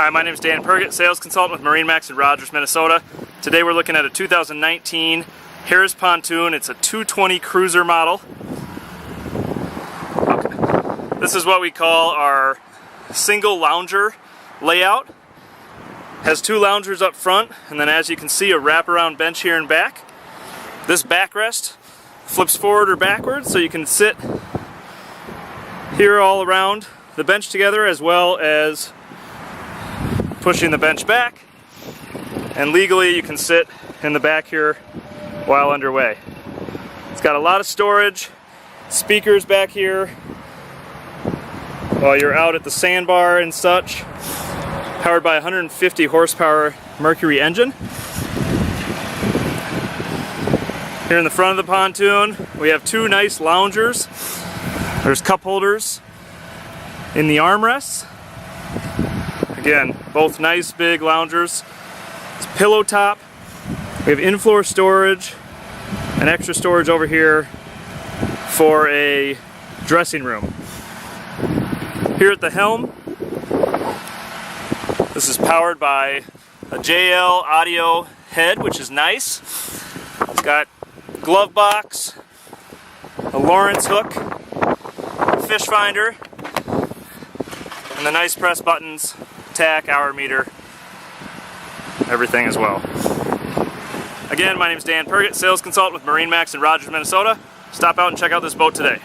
Hi, my name is Dan Pergett, sales consultant with MarineMax in Rogers, Minnesota. Today we're looking at a 2019 Harris pontoon. It's a 220 cruiser model. Okay. This is what we call our single lounger layout. Has two loungers up front, and then as you can see, a wraparound bench here in back. This backrest flips forward or backwards, so you can sit here all around the bench together, as well as pushing the bench back, and legally you can sit in the back here while underway. It's got a lot of storage, speakers back here while you're out at the sandbar and such, powered by a 150 horsepower Mercury engine. Here in the front of the pontoon we have two nice loungers. There's cup holders in the armrests. Again, both nice big loungers. It's pillow top. We have in-floor storage and extra storage over here for a dressing room. Here at the helm, this is powered by a JL audio head, which is nice. It's got a glove box, a Lawrence hook, fish finder, and the nice press buttons, tack, hour meter, everything as well. Again, my name is Dan Pergett, sales consultant with MarineMax in Rogers, Minnesota. Stop out and check out this boat today.